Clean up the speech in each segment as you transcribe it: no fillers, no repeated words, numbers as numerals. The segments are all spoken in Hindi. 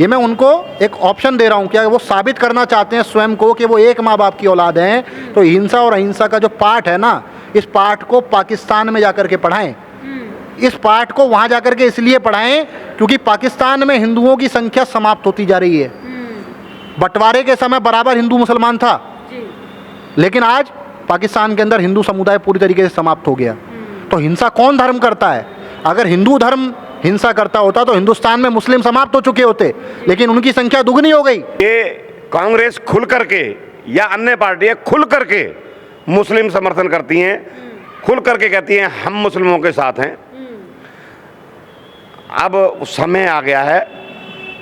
ये मैं उनको एक ऑप्शन दे रहा हूँ कि अगर वो साबित करना चाहते हैं स्वयं को कि वो एक माँ बाप की औलाद हैं, तो हिंसा और अहिंसा का जो पाठ है ना, इस पाठ को पाकिस्तान में जाकर के पढ़ाएं। इस पाठ को वहाँ जाकर के इसलिए पढ़ाएं क्योंकि पाकिस्तान में हिंदुओं की संख्या समाप्त होती जा रही है। बंटवारे के समय बराबर हिंदू मुसलमान था, लेकिन आज पाकिस्तान के अंदर हिंदू समुदाय पूरी तरीके से समाप्त हो गया। तो हिंसा कौन धर्म करता है? अगर हिंदू धर्म हिंसा करता होता तो हिंदुस्तान में मुस्लिम समाप्त हो चुके होते, लेकिन उनकी संख्या दुगनी हो गई। ये कांग्रेस खुल करके या अन्य पार्टियां खुल करके मुस्लिम समर्थन करती हैं, खुल करके कहती हैं हम मुस्लिमों के साथ हैं। अब समय आ गया है,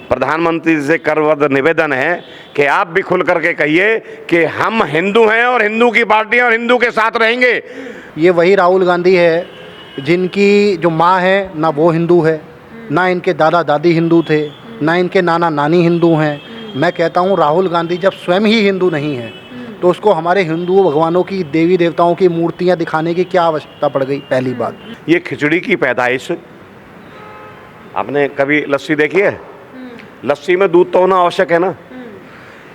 प्रधानमंत्री से करबद्ध निवेदन है कि आप भी खुल करके कहिए कि हम हिंदू हैं और हिंदू की पार्टियां और हिंदू के साथ रहेंगे। ये वही राहुल गांधी है जिनकी जो माँ है ना वो हिंदू है, ना इनके दादा दादी हिंदू थे, ना इनके नाना नानी हिंदू हैं। मैं कहता हूँ राहुल गांधी जब स्वयं ही हिंदू नहीं है तो उसको हमारे हिंदू भगवानों की, देवी देवताओं की मूर्तियाँ दिखाने की क्या आवश्यकता पड़ गई? पहली बात। ये खिचड़ी की पैदाइश, आपने कभी लस्सी देखी है? लस्सी में दूध तो होना आवश्यक है ना।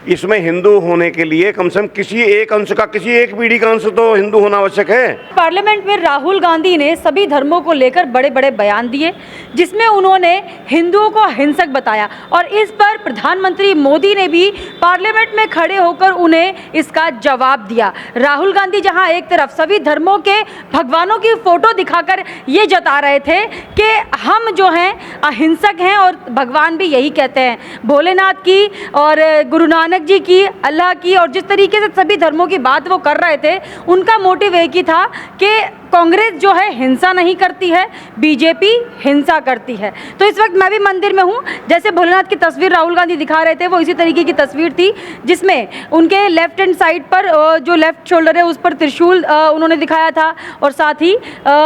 इसमें हिंदू होने के लिए कम से कम किसी एक अंश का, किसी एक पीढ़ी का अंश तो हिंदू होना आवश्यक है। पार्लियामेंट में राहुल गांधी ने सभी धर्मों को लेकर बड़े बड़े बयान दिए, जिसमें उन्होंने हिंदुओं को हिंसक बताया, और इस पर प्रधानमंत्री मोदी ने भी पार्लियामेंट में खड़े होकर उन्हें इसका जवाब दिया। राहुल गांधी जहां एक तरफ सभी धर्मों के भगवानों की फोटो दिखाकर ये जता रहे थे कि हम जो हैं अहिंसक हैं, और भगवान भी यही कहते हैं, भोलेनाथ की और गुरु नानक जी की, अल्लाह की, और जिस तरीके से सभी धर्मों की बात वो कर रहे थे, उनका मोटिव एक ही था कि कांग्रेस जो है हिंसा नहीं करती है, बीजेपी हिंसा करती है। तो इस वक्त मैं भी मंदिर में हूँ, जैसे भोलेनाथ की तस्वीर राहुल गांधी दिखा रहे थे वो इसी तरीके की तस्वीर थी, जिसमें उनके लेफ्ट हैंड साइड पर जो लेफ्ट शोल्डर है उस पर त्रिशूल उन्होंने दिखाया था, और साथ ही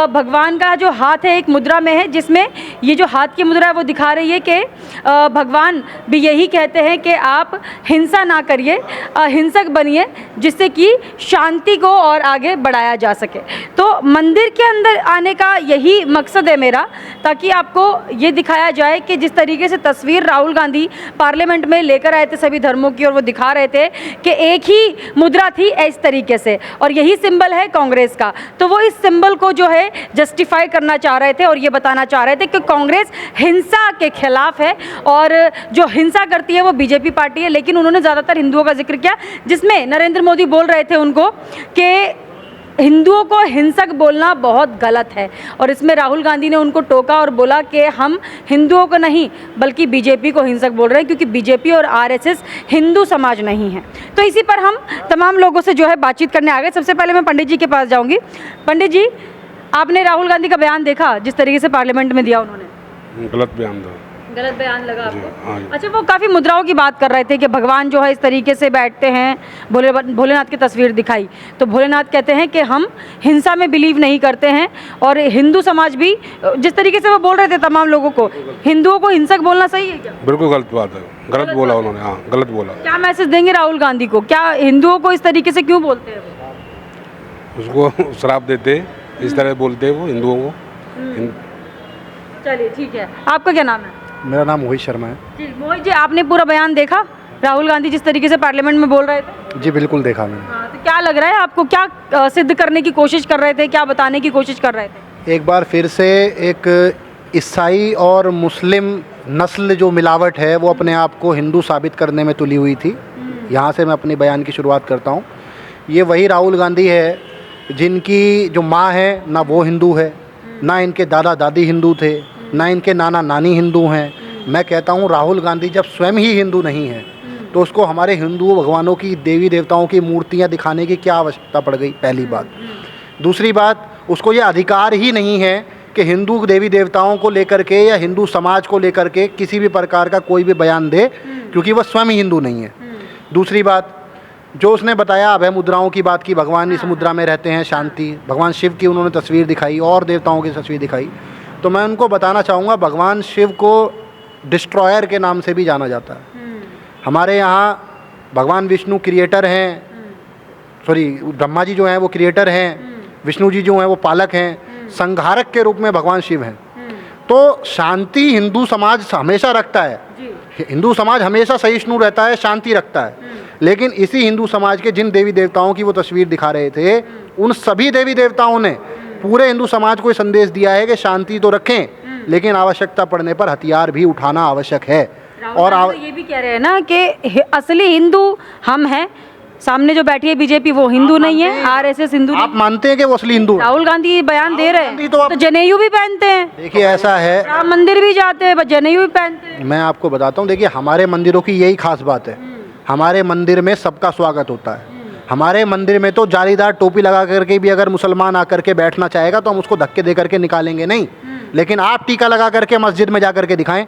भगवान का जो हाथ है एक मुद्रा में है, जिसमें ये जो हाथ की मुद्रा है वो दिखा रही है कि भगवान भी यही कहते हैं कि आप हिंसा ना करिए, अहिंसक बनिए, जिससे कि शांति को और आगे बढ़ाया जा सके। तो मंदिर के अंदर आने का यही मकसद है मेरा, ताकि आपको ये दिखाया जाए कि जिस तरीके से तस्वीर राहुल गांधी पार्लियामेंट में लेकर आए थे सभी धर्मों की, और वो दिखा रहे थे कि एक ही मुद्रा थी इस तरीके से, और यही सिंबल है कांग्रेस का। तो वो इस सिंबल को जो है जस्टिफाई करना चाह रहे थे, और ये बताना चाह रहे थे कि कांग्रेस हिंसा के खिलाफ है, और जो हिंसा करती है वो बीजेपी पार्टी है। लेकिन उन्होंने ज़्यादातर हिंदुओं का जिक्र किया, जिसमें नरेंद्र मोदी बोल रहे थे उनको कि हिंदुओं को हिंसक बोलना बहुत गलत है, और इसमें राहुल गांधी ने उनको टोका और बोला कि हम हिंदुओं को नहीं बल्कि बीजेपी को हिंसक बोल रहे हैं, क्योंकि बीजेपी और आरएसएस हिंदू समाज नहीं है। तो इसी पर हम तमाम लोगों से जो है बातचीत करने आ गए। सबसे पहले मैं पंडित जी के पास जाऊंगी। पंडित जी, आपने राहुल गांधी का बयान देखा जिस तरीके से पार्लियामेंट में दिया उन्होंने? गलत बयान था। गलत बयान लगा आपको? हाँ। अच्छा, वो काफ़ी मुद्राओं की बात कर रहे थे कि भगवान जो है इस तरीके से बैठते हैं, भोलेनाथ की तस्वीर दिखाई, तो भोलेनाथ कहते हैं कि हम हिंसा में बिलीव नहीं करते हैं, और हिंदू समाज भी, जिस तरीके से वो बोल रहे थे तमाम लोगों को, हिंदुओं को हिंसक बोलना सही है क्या? बिल्कुल गलत बात है, गलत बोला उन्होंने। हाँ, गलत बोला। क्या मैसेज देंगे राहुल गांधी को? क्या हिंदुओं को इस तरीके से क्यों बोलते हैं वो? उसको श्राप देते, इस तरह बोलते वो हिंदुओं को। चलिए ठीक है, आपका क्या नाम है? मेरा नाम मोहित शर्मा है। जी मोहित जी, आपने पूरा बयान देखा राहुल गांधी जिस तरीके से पार्लियामेंट में बोल रहे थे? जी बिल्कुल देखा मैंने। हाँ, तो क्या लग रहा है आपको, क्या सिद्ध करने की कोशिश कर रहे थे, क्या बताने की कोशिश कर रहे थे? एक बार फिर से एक ईसाई और मुस्लिम नस्ल जो मिलावट है वो अपने आप को हिंदू साबित करने में तुली हुई थी। यहाँ से मैं अपनी बयान की शुरुआत करता हूँ। ये वही राहुल गांधी है जिनकी जो माँ है ना वो हिंदू है, ना इनके दादा दादी हिंदू थे, ना इनके नाना नानी हिंदू हैं। मैं कहता हूँ राहुल गांधी जब स्वयं ही हिंदू नहीं है तो उसको हमारे हिंदू भगवानों की, देवी देवताओं की मूर्तियाँ दिखाने की क्या आवश्यकता पड़ गई? पहली बात। दूसरी बात, उसको ये अधिकार ही नहीं है कि हिंदू देवी देवताओं को लेकर के या हिंदू समाज को लेकर के किसी भी प्रकार का कोई भी बयान दे, क्योंकि वह स्वयं ही हिंदू नहीं है। दूसरी बात, जो उसने बताया अभय मुद्राओं की बात की, भगवान इस मुद्रा में रहते हैं, शांति, भगवान शिव की उन्होंने तस्वीर दिखाई और देवताओं की तस्वीर दिखाई, तो मैं उनको बताना चाहूँगा भगवान शिव को डिस्ट्रॉयर के नाम से भी जाना जाता है। हमारे यहाँ भगवान विष्णु क्रिएटर हैं, सॉरी ब्रह्मा जी जो हैं वो क्रिएटर हैं, विष्णु जी जो हैं वो पालक हैं, संहारक के रूप में भगवान शिव हैं। तो शांति हिंदू समाज हमेशा रखता है, हिंदू समाज हमेशा सहिष्णु रहता है, शांति रखता है, लेकिन इसी हिंदू समाज के जिन देवी देवताओं की वो तस्वीर दिखा रहे थे, उन सभी देवी देवताओं ने पूरे हिंदू समाज को संदेश दिया है कि शांति तो रखें, लेकिन आवश्यकता पड़ने पर हथियार भी उठाना आवश्यक है। और ये भी कह रहे हैं ना कि असली हिंदू हम हैं, सामने जो बैठी है बीजेपी वो हिंदू नहीं है, आरएसएस हिंदू आप मानते हैं कि वो असली हिंदू? राहुल गांधी बयान दे रहे हैं तो जनेयू भी पहनते हैं। देखिए ऐसा है, राम मंदिर भी जाते हैं, जनेयू भी पहनते हैं। मैं आपको बताता हूँ, देखिए हमारे मंदिरों की यही खास बात है, हमारे मंदिर में सबका स्वागत होता है। हमारे मंदिर में तो जालीदार टोपी लगा करके भी अगर मुसलमान आकर के बैठना चाहेगा तो हम उसको धक्के दे करके निकालेंगे नहीं, लेकिन आप टीका लगा करके मस्जिद में जा करके दिखाएं,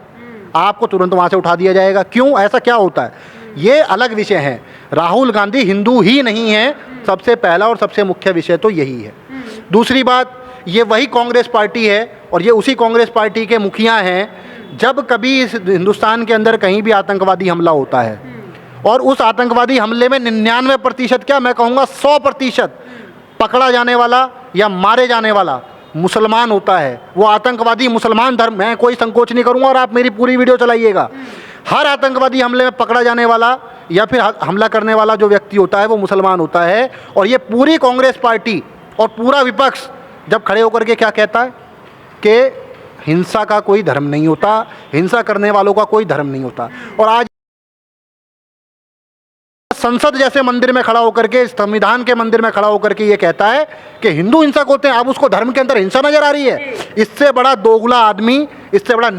आपको तुरंत वहाँ से उठा दिया जाएगा। क्यों? ऐसा क्या होता है? ये अलग विषय है। राहुल गांधी हिंदू ही नहीं है, सबसे पहला और सबसे मुख्य विषय तो यही है। दूसरी बात, ये वही कांग्रेस पार्टी है और ये उसी कांग्रेस पार्टी के मुखिया हैं, जब कभी इस हिंदुस्तान के अंदर कहीं भी आतंकवादी हमला होता है और उस आतंकवादी हमले में 99% क्या मैं कहूँगा 100% पकड़ा जाने वाला या मारे जाने वाला मुसलमान होता है। वो आतंकवादी मुसलमान धर्म, मैं कोई संकोच नहीं करूँगा और आप मेरी पूरी वीडियो चलाइएगा, हर आतंकवादी हमले में पकड़ा जाने वाला या फिर हमला करने वाला जो व्यक्ति होता है वो मुसलमान होता है। और ये पूरी कांग्रेस पार्टी और पूरा विपक्ष जब खड़े होकर के क्या कहता है कि हिंसा का कोई धर्म नहीं होता, हिंसा करने वालों का कोई धर्म नहीं होता, और आज संसद जैसे मंदिर में खड़ा होकर के, संविधान के मंदिर में खड़ा होकर के ये कहता है कि हिंदू हिंसक होते हैं। अब उसको धर्म के अंदर हिंसा नजर आ रही है। इससे बड़ा दोगला आदमी, इससे बड़ा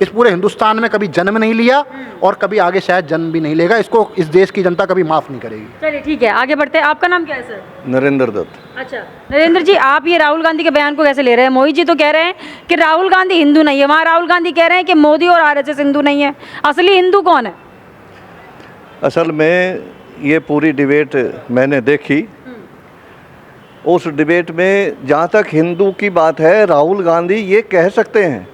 इस पूरे हिंदुस्तान में कभी जन्म नहीं लिया और कभी आगे शायद जन्म भी नहीं लेगा। इसको इस देश की जनता कभी माफ नहीं करेगी। चलिए ठीक है, आगे बढ़ते हैं। आपका नाम क्या है सर? नरेंद्र दत्त। अच्छा नरेंद्र जी, आप ये राहुल गांधी के बयान को कैसे ले रहे हैं? मोहित जी तो कह रहे हैं कि राहुल गांधी हिंदू नहीं है, वहाँ राहुल गांधी कह रहे हैं कि मोदी और आरएसएस हिंदू नहीं है। असली हिंदू कौन है? असल में ये पूरी डिबेट मैंने देखी। उस डिबेट में जहाँ तक हिंदू की बात है, राहुल गांधी ये कह सकते हैं।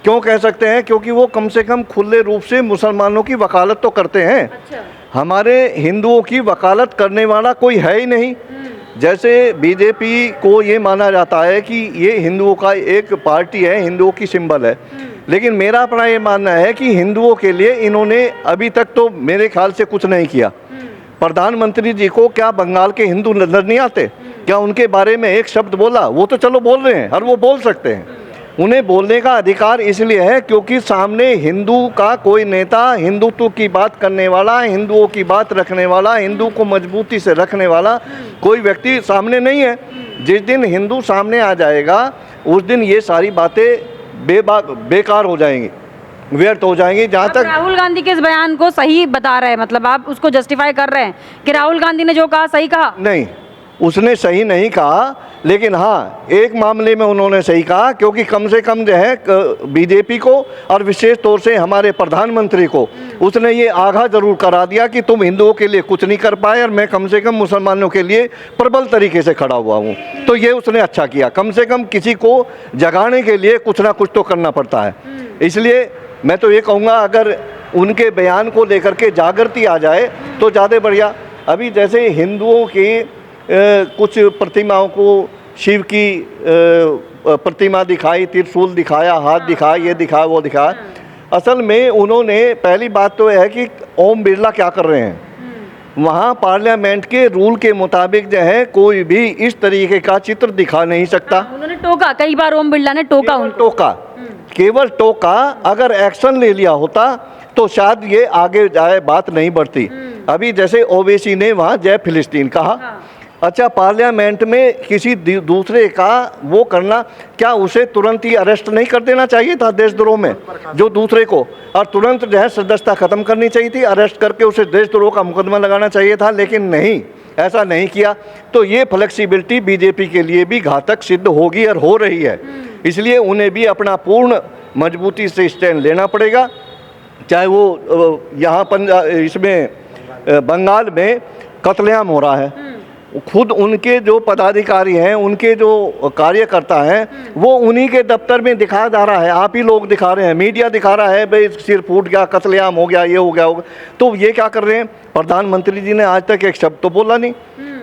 क्यों कह सकते हैं? क्योंकि वो कम से कम खुले रूप से मुसलमानों की वकालत तो करते हैं। अच्छा। हमारे हिंदुओं की वकालत करने वाला कोई है ही नहीं। जैसे बीजेपी को ये माना जाता है कि ये हिंदुओं का एक पार्टी है, हिंदुओं की सिंबल है, लेकिन मेरा अपना ये मानना है कि हिंदुओं के लिए इन्होंने अभी तक तो मेरे ख्याल से कुछ नहीं किया। प्रधानमंत्री जी को क्या बंगाल के हिंदू नजर नहीं आते? क्या उनके बारे में एक शब्द बोला? वो तो चलो बोल रहे हैं, हर वो बोल सकते हैं। उन्हें बोलने का अधिकार इसलिए है क्योंकि सामने हिंदू का कोई नेता, हिंदुत्व की बात करने वाला, हिंदुओं की बात रखने वाला, हिंदू को मजबूती से रखने वाला कोई व्यक्ति सामने नहीं है। जिस दिन हिंदू सामने आ जाएगा उस दिन ये सारी बातें बेकार हो जाएंगी, व्यर्थ हो जाएंगी। जहाँ तक राहुल गांधी के इस बयान को सही बता रहे हैं, मतलब आप उसको जस्टिफाई कर रहे हैं कि राहुल गांधी ने जो कहा सही कहा? नहीं, उसने सही नहीं कहा, लेकिन हाँ एक मामले में उन्होंने सही कहा, क्योंकि कम से कम जो है बीजेपी को और विशेष तौर से हमारे प्रधानमंत्री को उसने ये आगाह जरूर करा दिया कि तुम हिंदुओं के लिए कुछ नहीं कर पाए और मैं कम से कम मुसलमानों के लिए प्रबल तरीके से खड़ा हुआ हूँ। तो ये उसने अच्छा किया। कम से कम किसी को जगाने के लिए कुछ ना कुछ तो करना पड़ता है। इसलिए मैं तो ये कहूँगा अगर उनके बयान को लेकर के जागृति आ जाए तो ज़्यादा बढ़िया। अभी जैसे हिंदुओं की कुछ प्रतिमाओं को, शिव की प्रतिमा दिखाई, त्रिशूल दिखाया, हाथ दिखाया, ये दिखाया, वो दिखाया। असल में उन्होंने पहली बात तो यह है कि ओम बिरला क्या कर रहे हैं वहाँ पार्लियामेंट के रूल के मुताबिक जो है कोई भी इस तरीके का चित्र दिखा नहीं सकता। उन्होंने टोका, कई बार ओम बिरला ने टोका, टोका, केवल टोका। अगर एक्शन ले लिया होता तो शायद ये आगे जाए, बात नहीं बढ़ती। अभी जैसे ओवैसी ने वहाँ जय फिलिस्तीन कहा। अच्छा, पार्लियामेंट में किसी दूसरे का वो करना, क्या उसे तुरंत ही अरेस्ट नहीं कर देना चाहिए था देशद्रोह में जो दूसरे को, और तुरंत जो है सदस्यता खत्म करनी चाहिए थी, अरेस्ट करके उसे देशद्रोह का मुकदमा लगाना चाहिए था, लेकिन नहीं, ऐसा नहीं किया। तो ये फ्लेक्सिबिलिटी बीजेपी के लिए भी घातक सिद्ध होगी और हो रही है। इसलिए उन्हें भी अपना पूर्ण मजबूती से स्टैंड लेना पड़ेगा, चाहे वो यहाँ इसमें बंगाल में कत्लेआम हो रहा है, खुद उनके जो पदाधिकारी हैं, उनके जो कार्यकर्ता हैं, वो उन्हीं के दफ्तर में दिखाया जा रहा है। आप ही लोग दिखा रहे हैं, मीडिया दिखा रहा है, भाई सिर फूट गया, कत्लेआम हो गया, ये हो गया, होगा। तो ये क्या कर रहे हैं? प्रधानमंत्री जी ने आज तक एक शब्द तो बोला नहीं।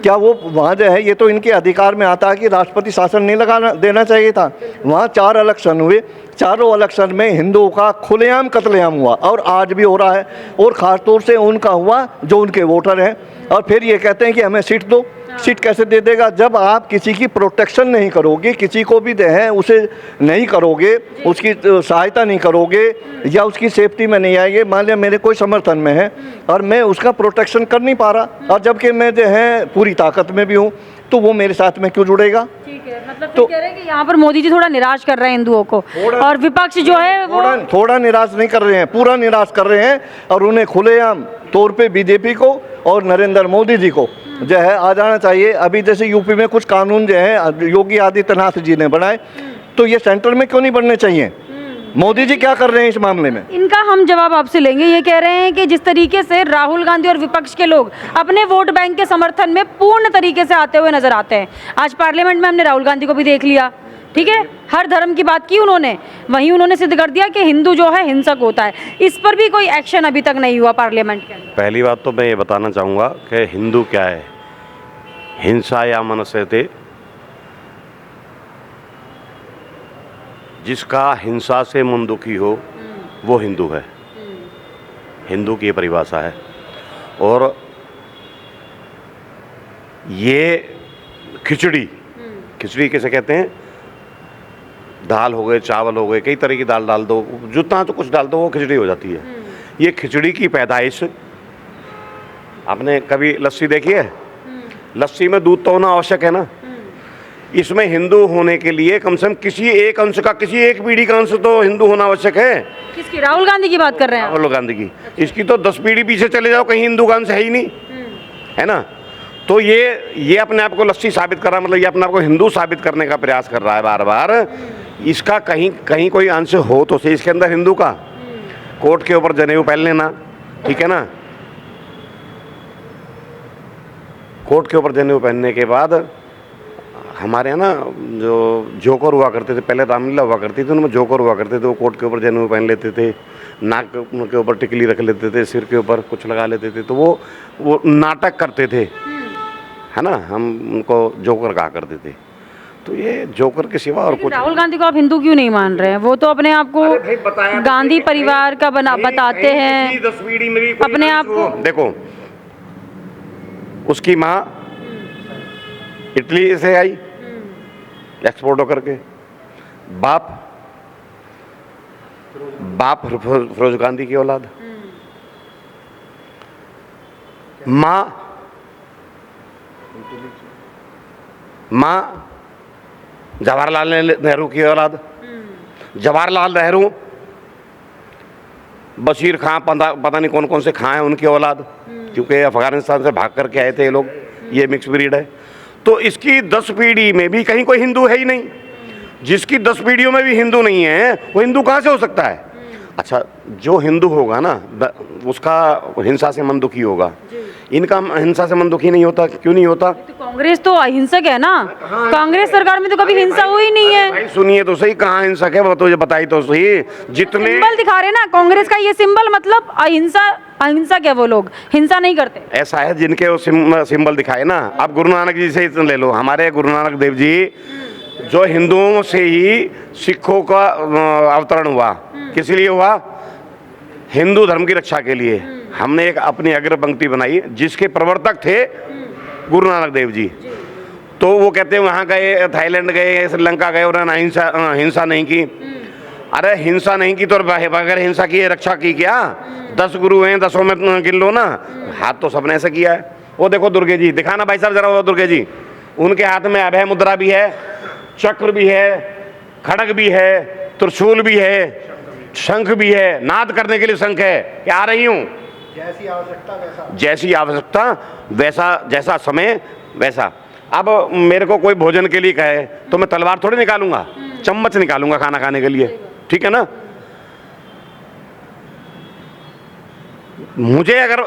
क्या वो वहाँ जो है, ये तो इनके अधिकार में आता है कि राष्ट्रपति शासन नहीं लगाना देना चाहिए था। वहाँ 4 इलेक्शन हुए, चारों इलेक्शन में हिंदुओं का खुलेआम कत्लेआम हुआ और आज भी हो रहा है, और ख़ासतौर से उनका हुआ जो उनके वोटर हैं। और फिर ये कहते हैं कि हमें सीट दो। सीट कैसे दे देगा जब आप किसी की प्रोटेक्शन नहीं करोगे, किसी को भी है उसे नहीं करोगे, उसकी सहायता नहीं करोगे या उसकी सेफ्टी में नहीं आएंगे। मान लिया मेरे कोई समर्थन में है और मैं उसका प्रोटेक्शन कर नहीं पा रहा, और जबकि मैं जो है पूरी ताकत में भी हूँ, तो वो मेरे साथ में क्यों जुड़ेगा? ठीक है, मतलब तो कह रहे हैं कि यहाँ पर मोदी जी थोड़ा निराश कर रहे हैं हिंदुओं को, और विपक्ष जो है वो थोड़ा निराश नहीं कर रहे हैं, पूरा निराश कर रहे हैं। और उन्हें खुलेआम तौर पे बीजेपी को और नरेंद्र मोदी जी को जो है आ जाना चाहिए। अभी जैसे यूपी में कुछ कानून जो है योगी आदित्यनाथ जी ने बनाए, तो ये सेंटर में क्यों नहीं बनने चाहिए? मोदी जी क्या कर रहे हैं इस मामले में? इनका हम जवाब आपसे लेंगे। ये कह रहे हैं कि जिस तरीके से राहुल गांधी और विपक्ष के लोग अपने वोट बैंक के समर्थन में पूर्ण तरीके से आते हुए नजर आते हैं। आज पार्लियामेंट में हमने राहुल गांधी को भी देख लिया, ठीक है, हर धर्म की बात की उन्होंने, वहीं उन्होंने सिद्ध कर दिया कि हिंदू जो है हिंसक होता है। इस पर भी कोई एक्शन अभी तक नहीं हुआ पार्लियामेंट के अंदर। पहली बात तो मैं ये बताना चाहूँगा कि हिंदू क्या है। हिंसा या मनस्यते, जिसका हिंसा से मन दुखी हो वो हिंदू है। हिंदू की ये परिभाषा है। और ये खिचड़ी, खिचड़ी किसे कहते हैं? दाल हो गए, चावल हो गए, कई तरह की दाल डाल दो, जितना तो कुछ डाल दो वो खिचड़ी हो जाती है। ये खिचड़ी की पैदाइश, आपने कभी लस्सी देखी है? लस्सी में दूध तो होना आवश्यक है ना। इसमें हिंदू होने के लिए कम से कम किसी एक अंश का, किसी एक पीढ़ी का अंश तो हिंदू होना आवश्यक है। किसकी? राहुल गांधी की बात कर रहे हैं आप? राहुल गांधी की। इसकी तो 10 पीढ़ी पीछे चले जाओ, कहीं हिंदू का अंश है ही नहीं, है ना। तो ये अपने आप को लस्सी साबित कर रहा है, मतलब ये अपने आप को हिंदू साबित करने का प्रयास कर रहा है बार बार। इसका कहीं कहीं कोई अंश हो तो सही इसके अंदर हिंदू का। कोर्ट के ऊपर जनेऊ पहन लेना, ठीक है ना। कोर्ट के ऊपर जनेऊ पहनने के बाद हमारे यहाँ ना जो जोकर हुआ करते थे, पहले रामलीला हुआ करती थी, उनमें जोकर हुआ करते थे, वो कोर्ट के ऊपर जनेऊ पहन लेते थे, नाक के ऊपर टिकली रख लेते थे, सिर के ऊपर कुछ लगा लेते थे, तो वो नाटक करते थे, है ना। हम उनको जोकर कहा करते थे। तो ये जोकर के सिवा और कुछ। राहुल गांधी को आप हिंदू क्यों नहीं मान रहे हैं? वो तो अपने आप को गांधी परिवार का बताते हैं, 10 पीढ़ी में भी अपने आप को। देखो, उसकी माँ इटली से आई एक्सपोर्ट होकर के, बाप फिरोज गांधी की औलाद, माँ जवाहरलाल नेहरू की औलाद। जवाहरलाल नेहरू, बशीर खां, पता नहीं कौन कौन से खां हैं उनकी औलाद, क्योंकि अफगानिस्तान से भाग करके आए थे ये लोग, ये मिक्स ब्रीड है। तो इसकी 10 पीढ़ी में भी कहीं कोई हिंदू है ही नहीं। जिसकी 10 पीढ़ियों में भी हिंदू नहीं है, वो हिंदू कहाँ से हो सकता है? अच्छा, जो हिंदू होगा ना उसका हिंसा से मन दुखी होगा। इनका हिंसा से मन दुखी नहीं होता, क्यों नहीं होता? तो कांग्रेस तो अहिंसक है ना, कांग्रेस सरकार में तो कभी हिंसा हुई नहीं है। भाई सुनिए तो सही, कहाँ हिंसक है वो तो ये बताई तो सही। जितने सिंबल दिखा रहे ना कांग्रेस का, ये सिंबल मतलब अहिंसक है, वो लोग हिंसा नहीं करते। ऐसा है जिनके वो सिंबल दिखाए ना। अब गुरु नानक जी से ले लो, हमारे गुरु नानक देव जी जो हिंदुओं से ही सिखों का अवतरण हुआ, किस लिए हुआ? हिंदू धर्म की रक्षा के लिए। हमने एक अपनी अग्र पंक्ति बनाई जिसके प्रवर्तक थे गुरु नानक देव जी। तो वो कहते हैं वहाँ गए, थाईलैंड गए, श्रीलंका गए, उन्होंने हिंसा नहीं की। अरे हिंसा नहीं की तो बगैर हिंसा की रक्षा की क्या? 10 गुरु हैं, 10 में गिन लो ना। हाथ तो सबने ऐसे किया है। वो देखो दुर्गे जी, दिखाना भाई साहब जरा, वो दुर्गे जी, उनके हाथ में अभय मुद्रा भी है, चक्र भी है, खड़ग भी है, त्रिशूल भी है, शंख भी है, नाद करने के लिए शंख है कि आ रही हूँ। जैसी आवश्यकता वैसा, जैसा समय वैसा। अब मेरे को कोई भोजन के लिए कहे तो मैं तलवार थोड़ी निकालूंगा, चम्मच निकालूंगा खाना खाने के लिए, ठीक है ना। मुझे अगर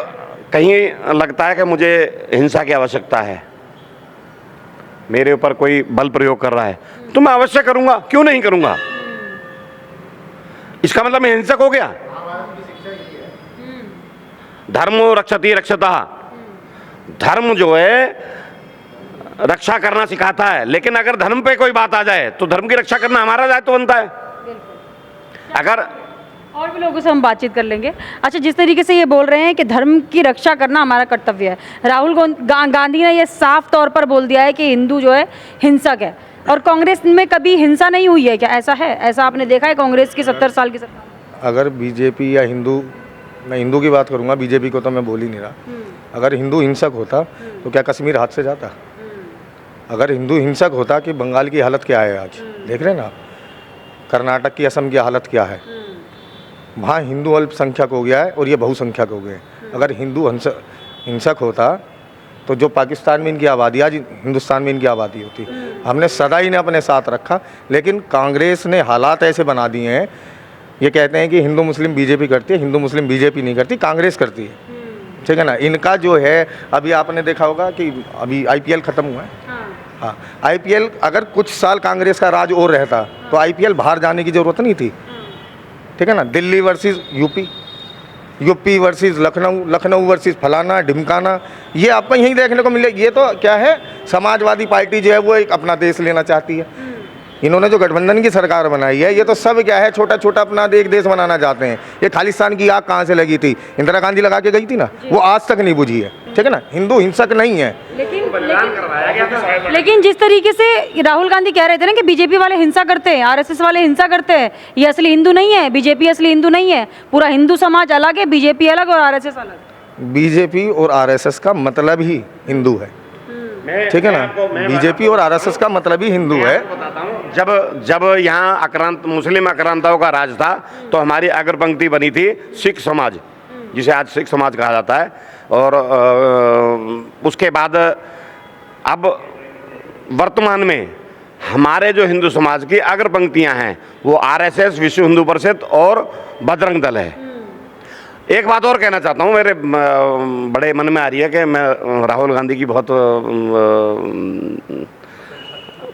कहीं लगता है कि मुझे हिंसा की आवश्यकता है, मेरे ऊपर कोई बल प्रयोग कर रहा है, तो मैं अवश्य करूंगा, क्यों नहीं करूंगा? इसका मतलब मैं हिंसक हो गया? धर्म रक्षति रक्षता। धर्म जो है रक्षा करना सिखाता है, लेकिन अगर धर्म पे कोई बात आ जाए तो धर्म की रक्षा करना हमारा दायित्व बनता है। अगर और भी लोगों से हम बातचीत कर लेंगे। अच्छा, जिस तरीके से ये बोल रहे हैं कि धर्म की रक्षा करना हमारा कर्तव्य है, राहुल गांधी ने ये साफ तौर पर बोल दिया है कि हिंदू जो है हिंसक है, और कांग्रेस में कभी हिंसा नहीं हुई है क्या? ऐसा है? ऐसा आपने देखा है कांग्रेस की 70 साल की सरकार? अगर बीजेपी या हिंदू, मैं हिंदू की बात करूंगा, बीजेपी को तो मैं बोल ही नहीं रहा। अगर हिंदू हिंसक होता तो क्या कश्मीर हाथ से जाता? अगर हिंदू हिंसक होता कि बंगाल की हालत क्या है आज देख रहे हैं ना, कर्नाटक की, असम की हालत क्या है, वहाँ हिंदू अल्पसंख्यक हो गया है और ये बहुसंख्यक हो गए। अगर हिंदू हिंसक होता तो जो पाकिस्तान में इनकी आबादी, आज हिंदुस्तान में इनकी आबादी होती। हमने सदा इन्हें अपने साथ रखा, लेकिन कांग्रेस ने हालात ऐसे बना दिए हैं। ये कहते हैं कि हिंदू मुस्लिम बीजेपी करती है, हिंदू मुस्लिम बीजेपी नहीं करती, कांग्रेस करती है। ठीक है ना। इनका जो है, अभी आपने देखा होगा कि अभी आईपीएल ख़त्म हुआ है। हाँ, आईपीएल अगर कुछ साल कांग्रेस का राज और रहता तो आईपीएल बाहर जाने की ज़रूरत नहीं थी। ठीक है ना। Delhi versus UP, UP versus Lucknow, Lucknow versus फलाना ढिमकाना, ये आपको यहीं देखने को मिले। ये तो क्या है, समाजवादी पार्टी जो है वो एक अपना देश लेना चाहती है। इन्होंने जो गठबंधन की सरकार बनाई है, ये तो सब क्या है, छोटा छोटा अपना एक देश बनाना चाहते हैं। ये खालिस्तान की आग कहाँ से लगी थी? इंदिरा गांधी लगा के गई थी ना, वो आज तक नहीं बुझी है। ठीक है ना। हिंदू हिंसक नहीं है। लेकिन जिस तरीके से राहुल गांधी कह रहे थे ना कि बीजेपी वाले हिंसा करते हैं, आरएसएस वाले हिंसा करते हैं, ये असली हिंदू नहीं है, बीजेपी असली हिंदू नहीं है, पूरा हिंदू समाज अलग है, बीजेपी अलग और आरएसएस अलग। बीजेपी और आरएसएस का मतलब ही हिंदू है। ठीक है ना। बीजेपी और आरएसएस का मतलब ही हिंदू है। जब यहाँ आक्रांत मुस्लिम आक्रांताओं का राज था तो हमारी अग्रपंक्ति बनी थी सिख समाज, जिसे आज सिख समाज कहा जाता है। और उसके बाद अब वर्तमान में हमारे जो हिंदू समाज की अग्रपंक्तियाँ हैं वो आरएसएस, विश्व हिंदू परिषद और बजरंग दल है। एक बात और कहना चाहता हूँ, मेरे बड़े मन में आ रही है कि मैं राहुल गांधी की बहुत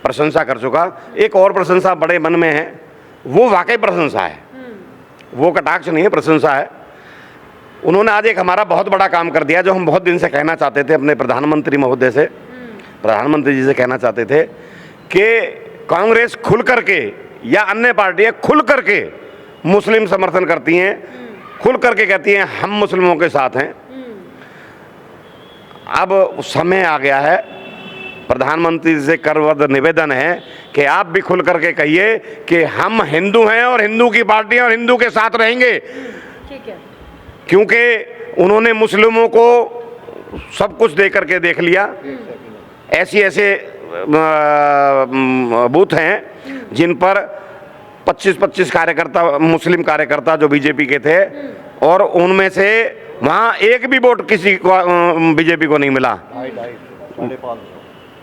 प्रशंसा कर चुका। एक और प्रशंसा बड़े मन में है, वो वाकई प्रशंसा है, वो कटाक्ष नहीं है, प्रशंसा है। उन्होंने आज एक हमारा बहुत बड़ा काम कर दिया, जो हम बहुत दिन से कहना चाहते थे अपने प्रधानमंत्री महोदय से, प्रधानमंत्री जी से कहना चाहते थे कि कांग्रेस खुल करके या अन्य पार्टियां खुल करके मुस्लिम समर्थन करती हैं, खुल करके कहती हैं हम मुस्लिमों के साथ हैं। अब समय आ गया है, प्रधानमंत्री से करवद निवेदन है कि आप भी खुल करके कहिए कि हम हिंदू हैं और हिंदू की पार्टियां और हिंदू के साथ रहेंगे। ठीक है। क्योंकि उन्होंने मुस्लिमों को सब कुछ दे करके देख लिया। ऐसे बूथ हैं जिन पर 25-25 कार्यकर्ता, मुस्लिम कार्यकर्ता जो बीजेपी के थे, और उनमें से वहाँ एक भी वोट किसी को बीजेपी को नहीं मिला।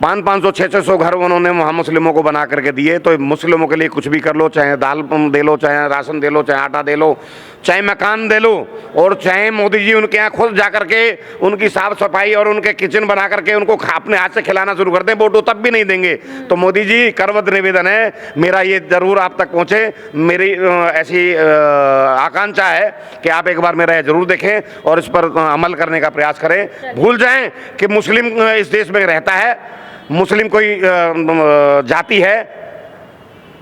500-500, 600 घर उन्होंने वहाँ मुस्लिमों को बना करके दिए। तो मुस्लिमों के लिए कुछ भी कर लो, चाहे दाल दे लो, चाहे राशन दे लो, चाहे आटा दे लो, चाहे मकान दे लो, और चाहे मोदी जी उनके यहाँ खुद जा करके उनकी साफ सफाई और उनके किचन बना करके उनको अपने हाथ से खिलाना शुरू कर दें, वोट तब भी नहीं देंगे। तो मोदी जी, करवद निवेदन है मेरा, ये जरूर आप तक पहुँचे। मेरी ऐसी आकांक्षा है कि आप एक बार मेरा ये जरूर देखें और इस पर अमल करने का प्रयास करें। भूल जाएं कि मुस्लिम इस देश में रहता है, मुस्लिम कोई जाति है,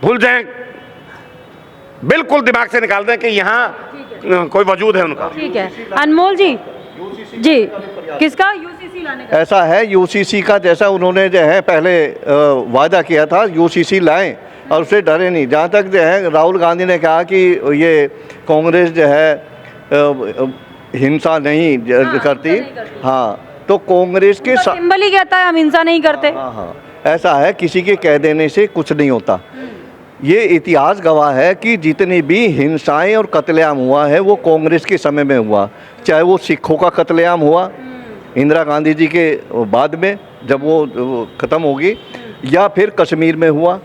भूल जाएं, बिल्कुल दिमाग से निकाल दें कि यहाँ कोई वजूद है उनका। ठीक है। अनमोल जी, जी किसका यूसीसी लाने का? ऐसा है, यूसीसी का जैसा उन्होंने जो है पहले वादा किया था, यूसीसी लाएं और उससे डरे नहीं। जहाँ तक जो है राहुल गांधी ने कहा कि ये कांग्रेस जो है हिंसा नहीं करती, हाँ, तो कांग्रेस के सिंबल ही कहता है हम हिंसा नहीं करते। हाँ, ऐसा है, किसी के कह देने से कुछ नहीं होता। ये इतिहास गवाह है कि जितनी भी हिंसाएं और कत्लेआम हुआ है वो कांग्रेस के समय में हुआ, चाहे वो सिखों का कत्लेआम हुआ इंदिरा गांधी जी के बाद में जब वो ख़त्म होगी, या फिर कश्मीर में हुआ,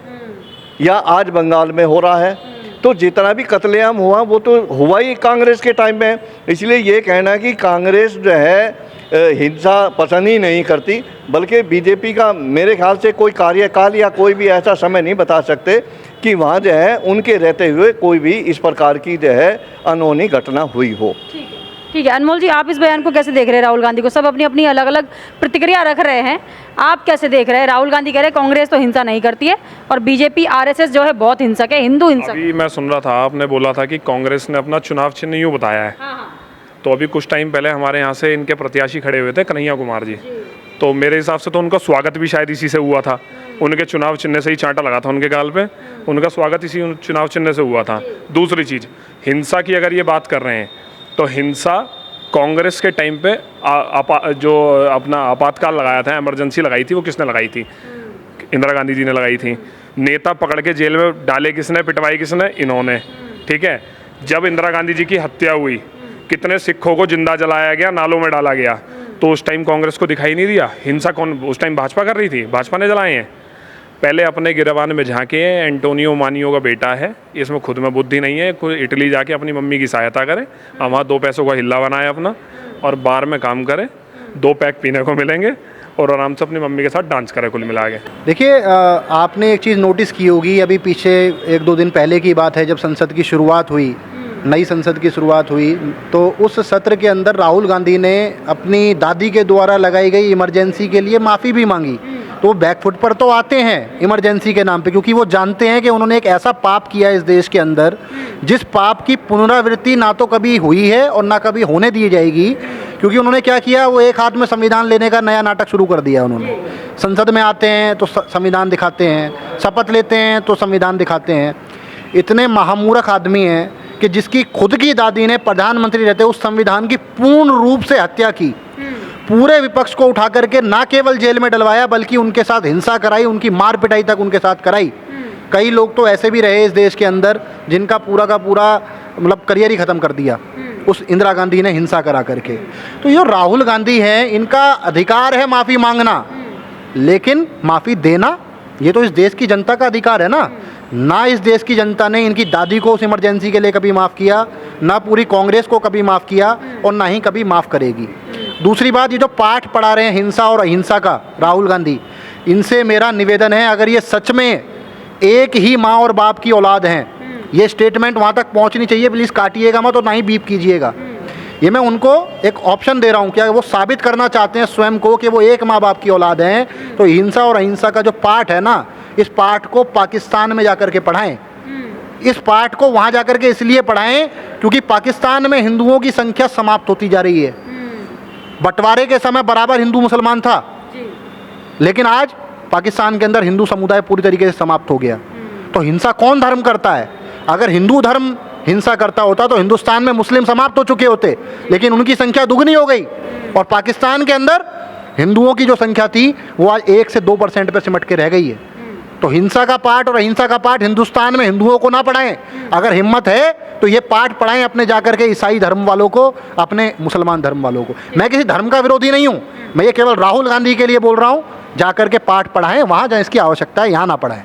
या आज बंगाल में हो रहा है। तो जितना भी कत्लेआम हुआ वो तो हुआ ही कांग्रेस के टाइम में। इसलिए ये कहना कि कांग्रेस जो है हिंसा पसंद ही नहीं करती, बल्कि बीजेपी का मेरे ख्याल से कोई कार्यकाल या कोई भी ऐसा समय नहीं बता सकते कि वहाँ जो है उनके रहते हुए कोई भी इस प्रकार की जो है अनहोनी घटना हुई हो। ठीक है। ठीक है, अनमोल जी, आप इस बयान को कैसे देख रहे हैं? राहुल गांधी को सब अपनी अपनी अलग अलग प्रतिक्रिया रख रहे हैं, आप कैसे देख रहे हैं? राहुल गांधी कह रहे हैं कांग्रेस तो हिंसा नहीं करती है और बीजेपी आरएसएस जो है बहुत हिंसक है, हिंदू हिंसक। अभी मैं सुन रहा था, आपने बोला था कि कांग्रेस ने अपना चुनाव चिन्ह यूँ बताया है। तो अभी कुछ टाइम पहले हमारे यहाँ से इनके प्रत्याशी खड़े हुए थे, कन्हैया कुमार जी। तो मेरे हिसाब से तो उनका स्वागत भी शायद इसी से हुआ था, उनके चुनाव चिन्ह से ही चांटा लगा था उनके गाल पे, उनका स्वागत इसी चुनाव चिन्ह से हुआ था। दूसरी चीज़, हिंसा की अगर ये बात कर रहे हैं तो हिंसा कांग्रेस के टाइम पे जो अपना आपातकाल लगाया था, इमरजेंसी लगाई थी, वो किसने लगाई थी? इंदिरा गांधी जी ने लगाई थी। नेता पकड़ के जेल में डाले किसने, पिटवाई किसने? इन्होंने। ठीक है, जब इंदिरा गांधी जी की हत्या हुई, कितने सिखों को जिंदा जलाया गया, नालों में डाला गया, तो उस टाइम कांग्रेस को दिखाई नहीं दिया? हिंसा कौन उस टाइम भाजपा कर रही थी? भाजपा ने जलाए हैं। पहले अपने गिरबान में झांके हैं, एंटोनियो मानियो का बेटा है, इसमें खुद में बुद्धि नहीं है, कोई इटली जाके अपनी मम्मी की सहायता करे, वहाँ 2 पैसों का हिल्ला बनाए अपना और बार में काम करे, 2 पैक पीने को मिलेंगे और आराम से अपनी मम्मी के साथ डांस करे कुल मिला के। देखिए, आपने एक चीज़ नोटिस की होगी, अभी पीछे 1-2 दिन पहले की बात है, जब संसद की शुरुआत हुई, नई संसद की शुरुआत हुई, तो उस सत्र के अंदर राहुल गांधी ने अपनी दादी के द्वारा लगाई गई इमरजेंसी के लिए माफ़ी भी मांगी। तो वो बैकफुट पर तो आते हैं इमरजेंसी के नाम पे, क्योंकि वो जानते हैं कि उन्होंने एक ऐसा पाप किया इस देश के अंदर जिस पाप की पुनरावृत्ति ना तो कभी हुई है और ना कभी होने दी जाएगी। क्योंकि उन्होंने क्या किया, वो एक हाथ में संविधान लेने का नया नाटक शुरू कर दिया उन्होंने। संसद में आते हैं तो संविधान दिखाते हैं, शपथ लेते हैं तो संविधान दिखाते हैं। इतने महामूर्ख आदमी हैं कि जिसकी खुद की दादी ने प्रधानमंत्री रहते उस संविधान की पूर्ण रूप से हत्या की, पूरे विपक्ष को उठा करके ना केवल जेल में डलवाया बल्कि उनके साथ हिंसा कराई, उनकी मार पिटाई तक उनके साथ कराई। कई लोग तो ऐसे भी रहे इस देश के अंदर जिनका पूरा का पूरा मतलब करियर ही ख़त्म कर दिया उस इंदिरा गांधी ने हिंसा करा करके। तो ये राहुल गांधी हैं, इनका अधिकार है माफ़ी मांगना, लेकिन माफ़ी देना ये तो इस देश की जनता का अधिकार है ना इस देश की जनता ने इनकी दादी को उस इमरजेंसी के लिए कभी माफ़ किया, ना पूरी कांग्रेस को कभी माफ़ किया और ना ही कभी माफ़ करेगी। दूसरी बात, ये जो पाठ पढ़ा रहे हैं हिंसा और अहिंसा का राहुल गांधी, इनसे मेरा निवेदन है, अगर ये सच में एक ही माँ और बाप की औलाद हैं, ये स्टेटमेंट वहाँ तक पहुँचनी चाहिए। प्लीज़ काटिएगा मत और ना ही बीप कीजिएगा। ये मैं उनको एक ऑप्शन दे रहा हूँ, क्या वो साबित करना चाहते हैं स्वयं को कि वो एक माँ बाप की औलाद हैं, तो हिंसा और अहिंसा का जो पाठ है ना, इस पाठ को पाकिस्तान में जाकर के पढ़ाएं। इस पाठ को वहाँ जाकर के इसलिए पढ़ाएं क्योंकि पाकिस्तान में हिंदुओं की संख्या समाप्त होती जा रही है। बंटवारे के समय बराबर हिंदू मुसलमान था, लेकिन आज पाकिस्तान के अंदर हिंदू समुदाय पूरी तरीके से समाप्त हो गया। तो हिंसा कौन धर्म करता है? अगर हिंदू धर्म हिंसा करता होता तो हिंदुस्तान में मुस्लिम समाप्त हो चुके होते, लेकिन उनकी संख्या दुगनी हो गई और पाकिस्तान के अंदर हिंदुओं की जो संख्या थी वो आज 1 से 2% पे सिमट के रह गई है। तो हिंसा का पाठ और अहिंसा का पाठ हिंदुस्तान में हिंदुओं को ना पढ़ाएं। अगर हिम्मत है तो ये पाठ पढ़ाएं अपने जाकर के ईसाई धर्म वालों को, अपने मुसलमान धर्म वालों को। मैं किसी धर्म का विरोधी नहीं हूँ, मैं ये केवल राहुल गांधी के लिए बोल रहा हूँ, जाकर के पाठ पढ़ाएं वहाँ जहाँ इसकी आवश्यकता है, यहाँ ना पढ़ाएं।